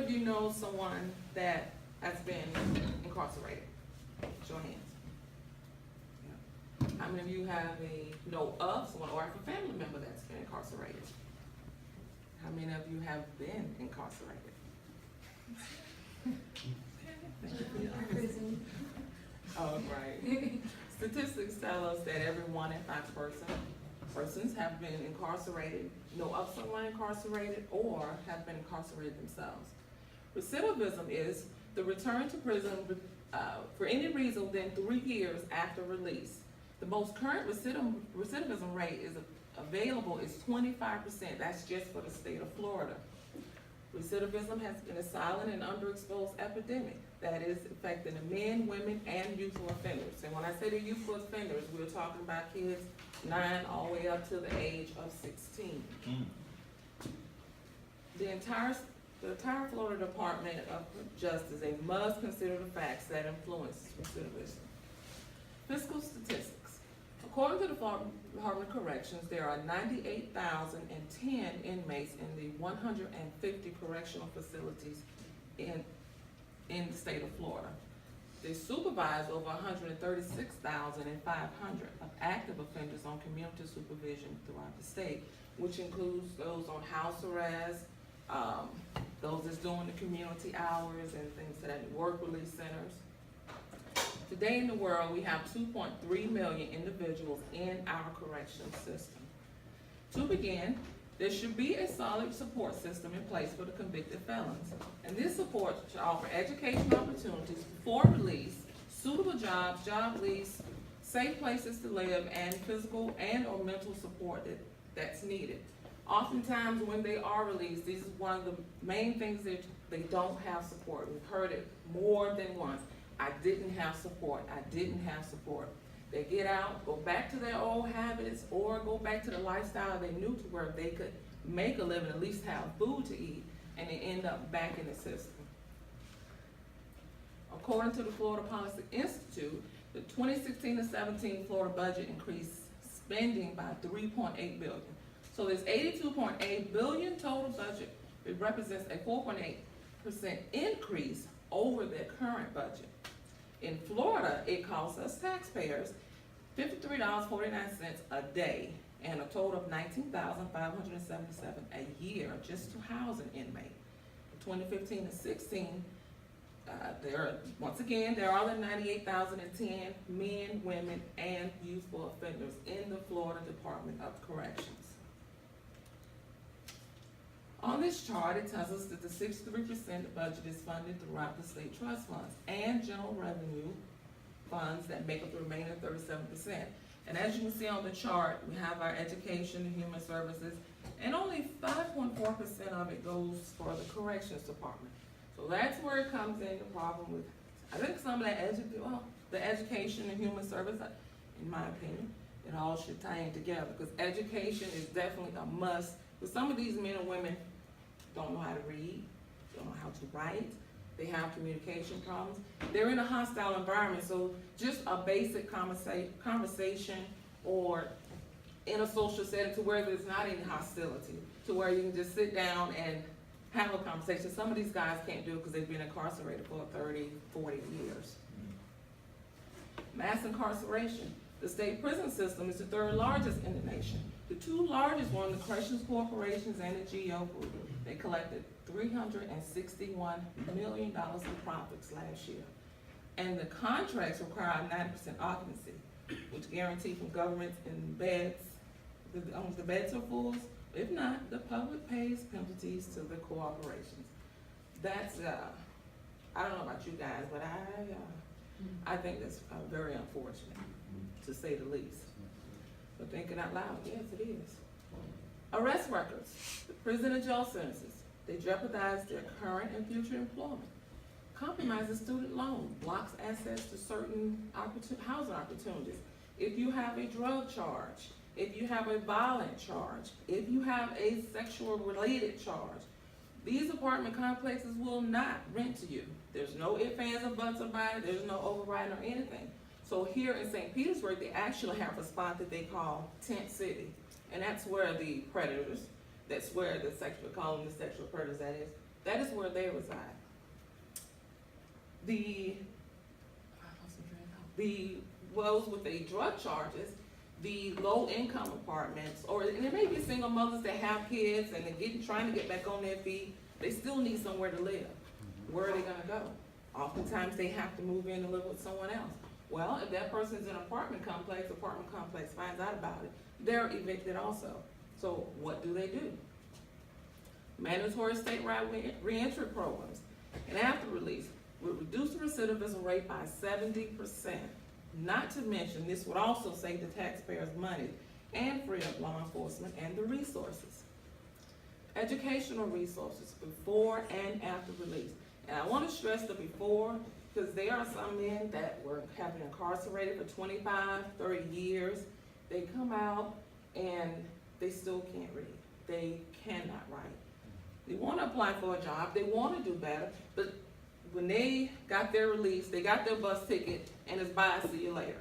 of you know someone that has been incarcerated? Show your hands. Yeah. How many of you know of someone or have a family member that's been incarcerated? How many of you have been incarcerated? Prison. Oh, right. Statistics tell us that every 1 in 5 persons have been incarcerated, know of someone incarcerated, or have been incarcerated themselves. Recidivism is the return to prison for any reason within 3 years after release. The most current recidivism rate available is 25%. That's just for the state of Florida. Recidivism has been a silent and underexposed epidemic that is affecting the men, women, and youthful offenders. And when I say the youthful offenders, we're talking about kids 9 all the way up to the age of 16. The entire Florida Department of Justice, they must consider the facts that influence recidivism. Fiscal statistics. According to the Florida Department of Corrections, there are 98,010 inmates in the 150 correctional facilities in the state of Florida. They supervise over 136,500 of active offenders on community supervision throughout the state, which includes those on house arrest, those that's doing the community hours and things that work release centers. Today in the world, we have 2.3 million individuals in our correctional system. To begin, there should be a solid support system in place for the convicted felons. And this support should offer educational opportunities before release, suitable jobs, job lease, safe places to live, and physical and or mental support that's needed. Oftentimes when they are released, this is one of the main things that they don't have support. We've heard it more than once. I didn't have support. I didn't have support. They get out, go back to their old habits, or go back to the lifestyle they knew to where they could make a living, at least have food to eat, and they end up back in the system. According to the Florida Policy Institute, the 2016-17 Florida budget increased spending by $3.8 billion. So there's $82.8 billion total budget. It represents a 4.8% increase over their current budget. In Florida, it costs us taxpayers $53.49 a day and a total of $19,577 a year just to house an inmate. In 2015-16, there are the 98,010 men, women, and youthful offenders in the Florida Department of Corrections. On this chart, it tells us that the 63% budget is funded throughout the state trust funds and general revenue funds that make up the remaining 37%. And as you can see on the chart, we have our education and human services, and only 5.4% of it goes for the corrections department. So that's where it comes in, the problem with, I think some of that the education and human service, in my opinion, it all should tie in together, because education is definitely a must. But some of these men and women don't know how to read, don't know how to write, they have communication problems. They're in a hostile environment, so just a basic conversation or in a social setting to where there's not any hostility, to where you can just sit down and have a conversation. Some of these guys can't do it because they've been incarcerated for 30, 40 years. Mass incarceration. The state prison system is the 3rd largest in the nation. The 2 largest were the corrections corporations and the GO group. They collected $361 million in profits last year. And the contracts require 90% occupancy, which guarantee from governments and beds, the beds are full. If not, the public pays penalties to the corporations. That's, I don't know about you guys, but I think that's very unfortunate, to say the least. But thinking out loud, yes, it is. Arrest records, the prison and jail sentences, they jeopardize their current and future employment. Compromises student loan, blocks access to certain housing opportunities. If you have a drug charge, if you have a violent charge, if you have a sexual related charge, these apartment complexes will not rent to you. There's no ifs, ands, or buts about it. There's no overriding or anything. So here in St. Petersburg, they actually have a spot that they call Tent City. And that's where the predators, that's where we call them the sexual predators, that is, That is where they reside. Those with the drug charges, the low-income apartments, and there may be single mothers that have kids and they're trying to get back on their feet. They still need somewhere to live. Where are they gonna go? Oftentimes they have to move in and live with someone else. Well, if that person's in an apartment complex finds out about it, they're evicted also. So what do? Mandatory statewide reentry programs. And after release, would reduce the recidivism rate by 70%. Not to mention, this would also save the taxpayers money and free up law enforcement and the resources. Educational resources before and after release. And I want to stress the before, because there are some men that have been incarcerated for 25, 30 years. They come out and they still can't read. They cannot write. They want to apply for a job. They want to do better. But when they got their release, they got their bus ticket, and it's bye, see you later.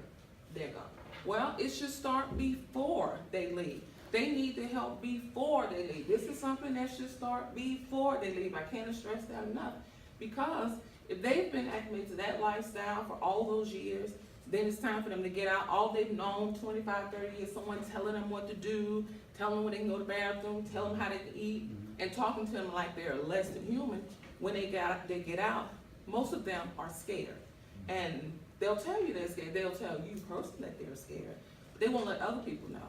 They're gone. Well, it should start before they leave. They need the help before they leave. This is something that should start before they leave. I can't stress that enough. Because if they've been acclimated to that lifestyle for all those years, then it's time for them to get out. All they've known, 25, 30 years, someone telling them what to do, telling them when they can go to the bathroom, telling them how they can eat, and talking to them like they're less than human. When they get out, most of them are scared. And they'll tell you they're scared. They'll tell you personally that they're scared. But they won't let other people know.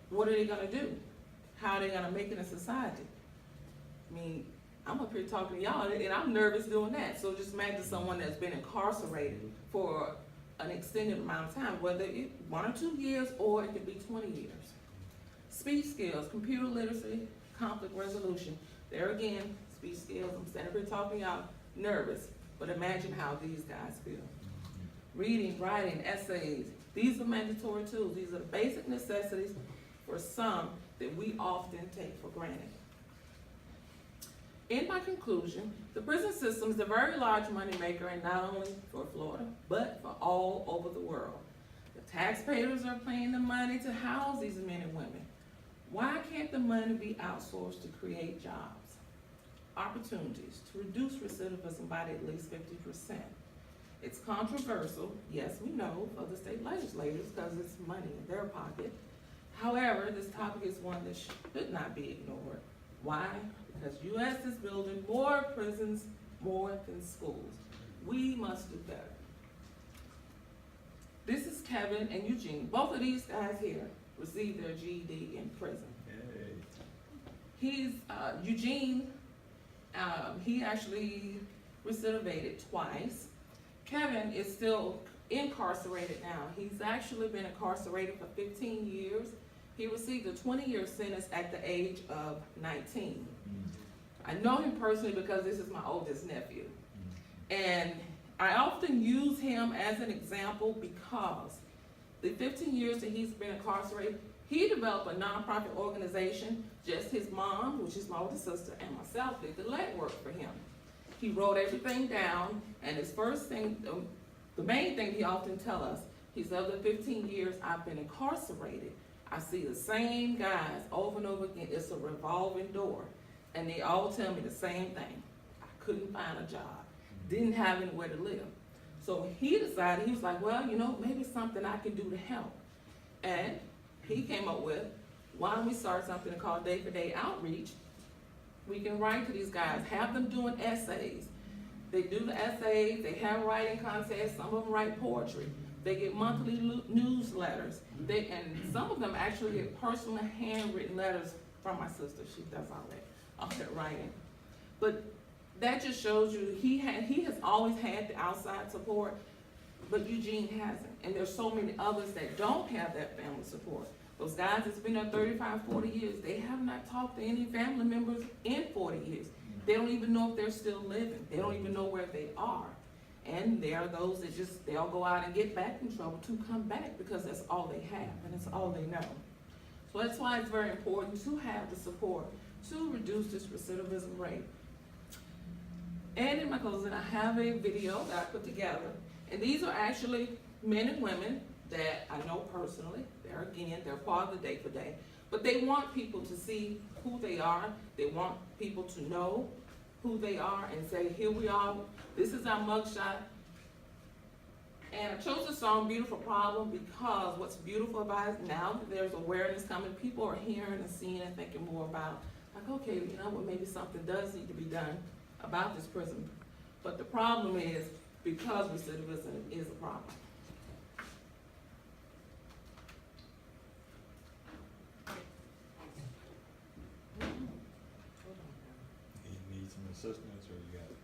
What are they gonna do? How are they gonna make it in society? I mean, I'm up here talking to y'all, and I'm nervous doing that. So just imagine someone that's been incarcerated for an extended amount of time, whether it's 1 or 2 years or it could be 20 years. Speech skills, computer literacy, conflict resolution. There again, speech skills, I'm standing here talking to y'all, nervous, but imagine how these guys feel. Reading, writing, essays, these are mandatory tools. These are the basic necessities for some that we often take for granted. In my conclusion, the prison system is a very large moneymaker, and not only for Florida, but for all over the world. The taxpayers are paying the money to house these men and women. Why can't the money be outsourced to create jobs, opportunities, to reduce recidivism by at least 50%? It's controversial, yes, we know, for the state legislators because it's money in their pocket. However, this topic is one that should not be ignored. Why? Because U.S. is building more prisons, more than schools. We must do better. This is Kevin and Eugene. Both of these guys here received their GED in prison. He's, Eugene, he actually recidivated twice. Kevin is still incarcerated now. He's actually been incarcerated for 15 years. He received a 20-year sentence at the age of 19. I know him personally because this is my oldest nephew. And I often use him as an example because the 15 years that he's been incarcerated, he developed a nonprofit organization. Just his mom, which is my older sister, and myself did the legwork for him. He wrote everything down, and his first thing, the main thing he often tells us, he said, of the 15 years I've been incarcerated, I see the same guys over and over again. It's a revolving door. And they all tell me the same thing. I couldn't find a job. Didn't have anywhere to live. So he decided, he was like, well, you know, maybe something I can do to help. And he came up with, why don't we start something called day-for-day outreach? We can write to these guys, have them doing essays. They do the essays, they have writing contests, some of them write poetry. They get monthly newsletters. And some of them actually get personal handwritten letters from my sister. She does all that writing. But that just shows you he has always had the outside support, but Eugene hasn't. And there's so many others that don't have that family support. Those guys that's been there 35, 40 years, they have not talked to any family members in 40 years. They don't even know if they're still living. They don't even know where they are. And there are those that just, they'll go out and get back in trouble to come back because that's all they have and it's all they know. So that's why it's very important to have the support to reduce this recidivism rate. And in my closing, I have a video that I put together. And these are actually men and women that I know personally. They're part of the day-for-day. But they want people to see who they are. They want people to know who they are and say, here we are, this is our mugshot. And I chose the song Beautiful Problem because what's beautiful about it, now that there's awareness coming, people are hearing and seeing and thinking more about, like, okay, you know what, maybe something does need to be done about this prison. But the problem is, because recidivism is a problem. You need some assistance, or you got it?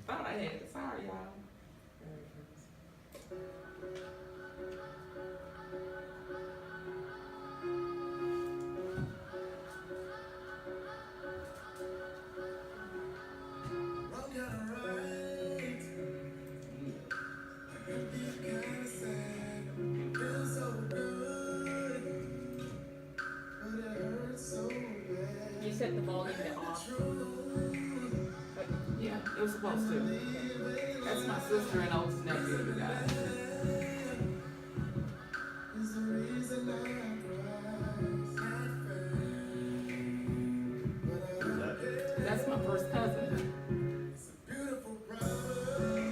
Thought I had it. Sorry, y'all. You set the volume off. Yeah, it was supposed to. That's my sister and oldest nephew, you guys. That's my first cousin.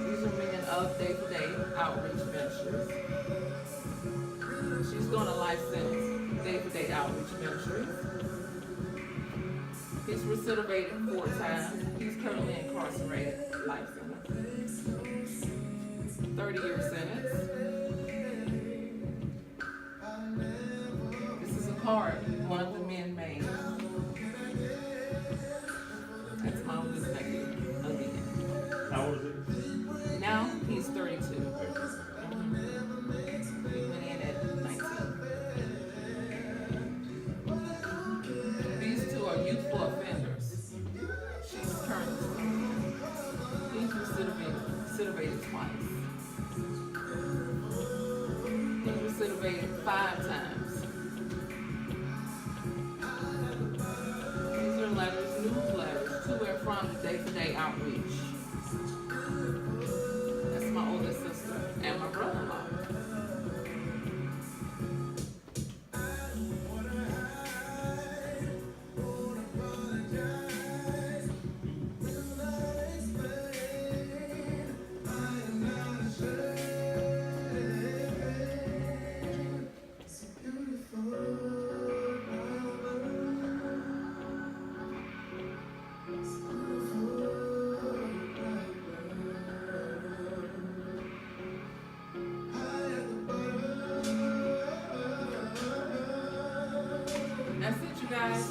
These are men of day-to-day outreach ministries. She's doing a life sentence, day-to-day outreach ministries. He's recidivated 4 times. He's currently incarcerated, life sentence. 30-year sentence. This is a card one of the men made. That's my oldest nephew, again. How old is it? Now he's 32. He went in at 19. These two are youthful offenders. She's currently. He's recidivated twice. He's recidivated 5 times. These are letters, newsletters, to and from the day-to-day outreach. That's my oldest sister and my brother-in-law. That's it, you guys.